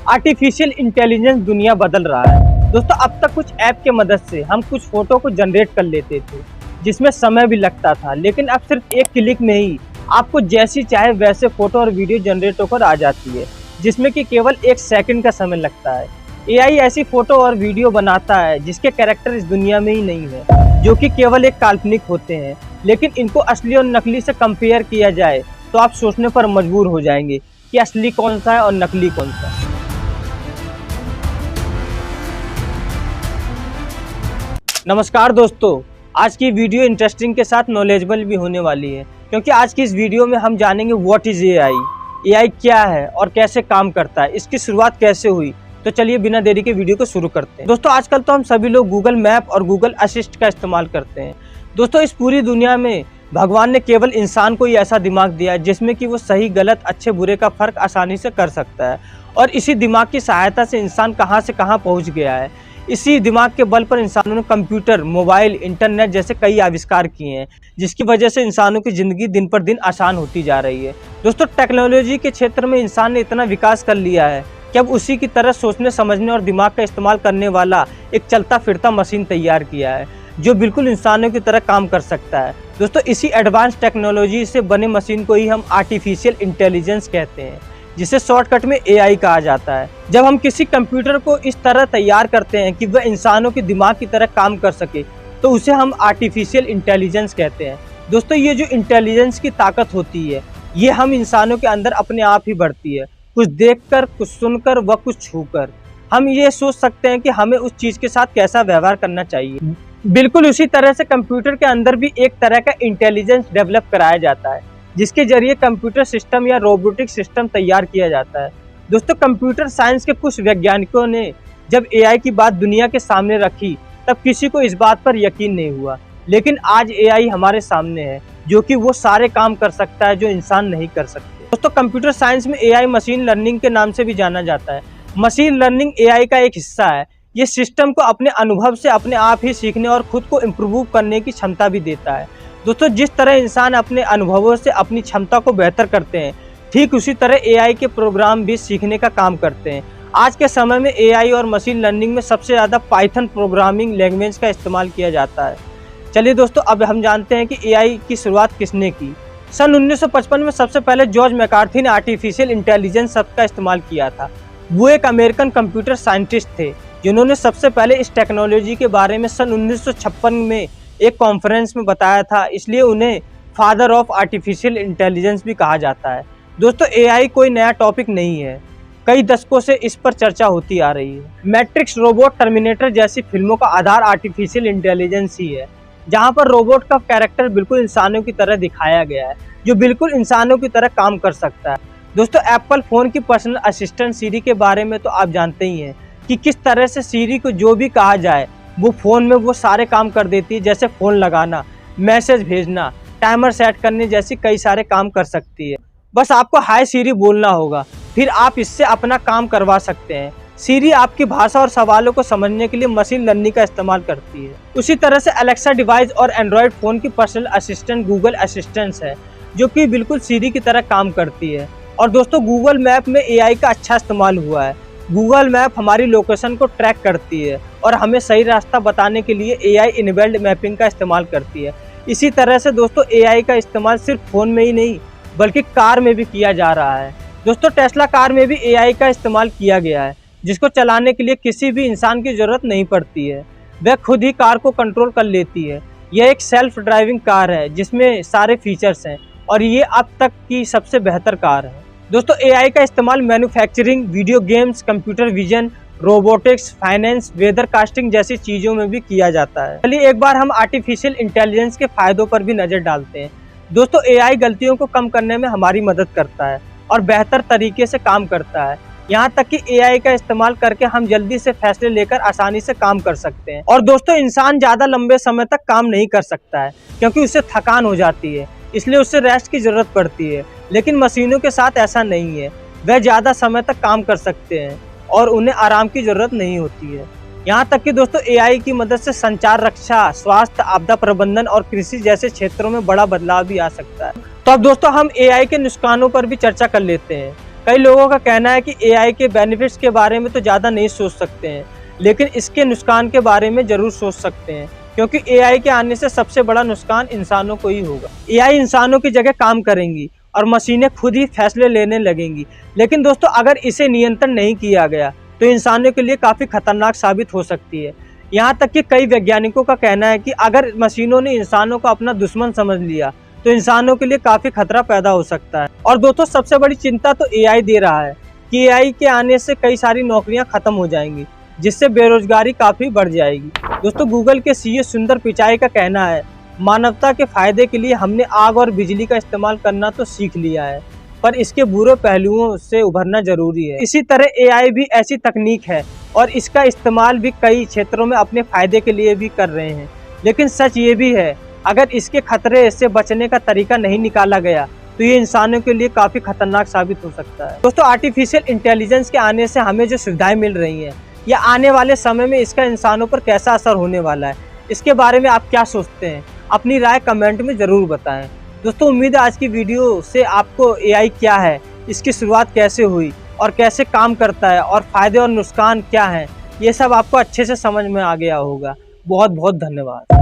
Artificial intelligence दुनिया बदल रहा है। दोस्तों अब तक कुछ ऐप के मदद से हम कुछ फोटो को जनरेट कर लेते थे जिसमें समय भी लगता था, लेकिन अब सिर्फ एक क्लिक में ही आपको जैसी चाहे वैसे फोटो और वीडियो जनरेट होकर आ जाती है, जिसमें कि केवल 1 सेकंड का समय लगता है। एआई ऐसी फोटो और वीडियो बनाता है जिसके कैरेक्टर इस दुनिया में ही नहीं है, जो कि केवल एक काल्पनिक होते हैं। लेकिन इनको असली और नकली से कंपेयर किया जाए तो आप सोचने पर मजबूर हो जाएंगे कि असली कौन सा है और नकली कौन सा। नमस्कार दोस्तों, आज की वीडियो इंटरेस्टिंग के साथ नॉलेजेबल भी होने वाली है, क्योंकि आज की इस वीडियो में हम जानेंगे व्हाट इज एआई क्या है और कैसे काम करता है, इसकी शुरुआत कैसे हुई। तो चलिए बिना देरी के वीडियो को शुरू करते हैं। दोस्तों आजकल तो हम सभी लोग गूगल मैप और गूगल असिस्ट का इस्तेमाल करते हैं। दोस्तों इस पूरी दुनिया में भगवान ने केवल इंसान को ही ऐसा दिमाग दिया है जिसमें कि वो सही गलत अच्छे बुरे का फर्क आसानी से कर सकता है, और इसी दिमाग की सहायता से इंसान कहां से कहां पहुंच गया है। इसी दिमाग के बल पर इंसानों ने कंप्यूटर, मोबाइल, इंटरनेट जैसे कई आविष्कार किए हैं, जिसकी वजह से इंसानों की ज़िंदगी दिन पर दिन आसान होती जा रही है। दोस्तों टेक्नोलॉजी के क्षेत्र में इंसान ने इतना विकास कर लिया है कि अब उसी की तरह सोचने समझने और दिमाग का इस्तेमाल करने वाला एक चलता फिरता मशीन तैयार किया है, जो बिल्कुल इंसानों की तरह काम कर सकता है। दोस्तों इसी एडवांस टेक्नोलॉजी से बने मशीन को ही हम आर्टिफिशियल इंटेलिजेंस कहते हैं, जिसे शॉर्टकट में एआई कहा जाता है। जब हम किसी कंप्यूटर को इस तरह तैयार करते हैं कि वह इंसानों के दिमाग की तरह काम कर सके, तो उसे हम आर्टिफिशियल इंटेलिजेंस कहते हैं। दोस्तों ये जो इंटेलिजेंस की ताकत होती है, ये हम इंसानों के अंदर अपने आप ही बढ़ती है, कुछ देखकर, कुछ सुनकर व कुछ छूकर। हम ये सोच सकते हैं कि हमें उस चीज़ के साथ कैसा व्यवहार करना चाहिए। बिल्कुल उसी तरह से कंप्यूटर के अंदर भी एक तरह का इंटेलिजेंस डेवलप कराया जाता है, जिसके जरिए कंप्यूटर सिस्टम या रोबोटिक सिस्टम तैयार किया जाता है। दोस्तों कंप्यूटर साइंस के कुछ वैज्ञानिकों ने जब एआई की बात दुनिया के सामने रखी, तब किसी को इस बात पर यकीन नहीं हुआ, लेकिन आज एआई हमारे सामने है, जो कि वो सारे काम कर सकता है जो इंसान नहीं कर सकते। दोस्तों कंप्यूटर साइंस में एआई मशीन लर्निंग के नाम से भी जाना जाता है। मशीन लर्निंग एआई का एक हिस्सा है। ये सिस्टम को अपने अनुभव से अपने आप ही सीखने और खुद को इम्प्रूव करने की क्षमता भी देता है। दोस्तों जिस तरह इंसान अपने अनुभवों से अपनी क्षमता को बेहतर करते हैं, ठीक उसी तरह एआई के प्रोग्राम भी सीखने का काम करते हैं। आज के समय में एआई और मशीन लर्निंग में सबसे ज़्यादा पाइथन प्रोग्रामिंग लैंग्वेज का इस्तेमाल किया जाता है। चलिए दोस्तों अब हम जानते हैं कि एआई की शुरुआत किसने की। सन 1955 में सबसे पहले जॉर्ज मैकार्थी ने आर्टिफिशियल इंटेलिजेंस शब्द का इस्तेमाल किया था। वो एक अमेरिकन कंप्यूटर साइंटिस्ट थे जिन्होंने सबसे पहले इस टेक्नोलॉजी के बारे में सन 1956 में एक कॉन्फ्रेंस में बताया था, इसलिए उन्हें फादर ऑफ आर्टिफिशियल इंटेलिजेंस भी कहा जाता है। दोस्तों एआई कोई नया टॉपिक नहीं है, कई दशकों से इस पर चर्चा होती आ रही है। मैट्रिक्स, रोबोट, टर्मिनेटर जैसी फिल्मों का आधार आर्टिफिशियल इंटेलिजेंस ही है, जहां पर रोबोट का कैरेक्टर बिल्कुल इंसानों की तरह दिखाया गया है, जो बिल्कुल इंसानों की तरह काम कर सकता है। दोस्तों एप्पल फ़ोन की पर्सनल असिस्टेंट सीरी के बारे में तो आप जानते ही हैं कि किस तरह से सीरी को जो भी कहा जाए वो फ़ोन में वो सारे काम कर देती है, जैसे फ़ोन लगाना, मैसेज भेजना, टाइमर सेट करने जैसी कई सारे काम कर सकती है। बस आपको हाय सीरी बोलना होगा, फिर आप इससे अपना काम करवा सकते हैं। सीरी आपकी भाषा और सवालों को समझने के लिए मशीन लर्निंग का इस्तेमाल करती है। उसी तरह से अलेक्सा डिवाइस और एंड्रॉयड फ़ोन की पर्सनल असिस्टेंट गूगल असिस्टेंट है, जो कि बिल्कुल सीरी की तरह काम करती है। और दोस्तों गूगल मैप में एआई का अच्छा इस्तेमाल हुआ है। गूगल मैप हमारी लोकेशन को ट्रैक करती है और हमें सही रास्ता बताने के लिए एआई इनेबल्ड मैपिंग का इस्तेमाल करती है। इसी तरह से दोस्तों एआई का इस्तेमाल सिर्फ फ़ोन में ही नहीं बल्कि कार में भी किया जा रहा है। दोस्तों टेस्ला कार में भी एआई का इस्तेमाल किया गया है, जिसको चलाने के लिए किसी भी इंसान की ज़रूरत नहीं पड़ती है, वह खुद ही कार को कंट्रोल कर लेती है। यह एक सेल्फ ड्राइविंग कार है जिसमें सारे फीचर्स हैं, और ये अब तक की सबसे बेहतर कार है। दोस्तों एआई का इस्तेमाल manufacturing, video games, computer vision, robotics, finance, weather casting जैसी चीज़ों में भी किया जाता है। चलिए एक बार हम आर्टिफिशियल इंटेलिजेंस के फ़ायदों पर भी नज़र डालते हैं। दोस्तों एआई गलतियों को कम करने में हमारी मदद करता है और बेहतर तरीके से काम करता है। यहाँ तक कि एआई का इस्तेमाल करके हम जल्दी से फैसले लेकर आसानी से काम कर सकते हैं। और दोस्तों इंसान ज़्यादा लंबे समय तक काम नहीं कर सकता है, क्योंकि उससे थकान हो जाती है, इसलिए उससे रेस्ट की ज़रूरत पड़ती है। लेकिन मशीनों के साथ ऐसा नहीं है, वह ज़्यादा समय तक काम कर सकते हैं और उन्हें आराम की ज़रूरत नहीं होती है। यहाँ तक कि दोस्तों एआई की मदद से संचार, रक्षा, स्वास्थ्य, आपदा प्रबंधन और कृषि जैसे क्षेत्रों में बड़ा बदलाव भी आ सकता है। तो अब दोस्तों हम एआई के नुकसानों पर भी चर्चा कर लेते हैं। कई लोगों का कहना है कि एआई के बेनिफिट्स के बारे में तो ज़्यादा नहीं सोच सकते हैं, लेकिन इसके नुकसान के बारे में ज़रूर सोच सकते हैं, क्योंकि एआई के आने से सबसे बड़ा नुकसान इंसानों को ही होगा। एआई इंसानों की जगह काम करेंगी और मशीनें खुद ही फैसले लेने लगेंगी। लेकिन दोस्तों, अगर इसे नियंत्रण नहीं किया गया तो इंसानों के लिए काफ़ी खतरनाक साबित हो सकती है। यहाँ तक कि कई वैज्ञानिकों का कहना है कि अगर मशीनों ने इंसानों को अपना दुश्मन समझ लिया तो इंसानों के लिए काफ़ी खतरा पैदा हो सकता है। और दोस्तों, सबसे बड़ी चिंता तो एआई दे रहा है कि एआई के आने से कई सारी नौकरियां खत्म हो जाएंगी, जिससे बेरोजगारी काफ़ी बढ़ जाएगी। दोस्तों, गूगल के सीईओ सुंदर पिचाई का कहना है, मानवता के फायदे के लिए हमने आग और बिजली का इस्तेमाल करना तो सीख लिया है, पर इसके बुरे पहलुओं से उभरना जरूरी है। इसी तरह एआई भी ऐसी तकनीक है और इसका इस्तेमाल भी कई क्षेत्रों में अपने फायदे के लिए भी कर रहे हैं। लेकिन सच ये भी है, अगर इसके खतरे से बचने का तरीका नहीं निकाला गया तो ये इंसानों के लिए काफ़ी खतरनाक साबित हो सकता है। दोस्तों, आर्टिफिशियल इंटेलिजेंस के आने से हमें जो सुविधाएं मिल रही हैं, या आने वाले समय में इसका इंसानों पर कैसा असर होने वाला है, इसके बारे में आप क्या सोचते हैं? अपनी राय कमेंट में ज़रूर बताएं। दोस्तों, उम्मीद है आज की वीडियो से आपको एआई क्या है, इसकी शुरुआत कैसे हुई और कैसे काम करता है और फ़ायदे और नुकसान क्या हैं, ये सब आपको अच्छे से समझ में आ गया होगा। बहुत बहुत धन्यवाद।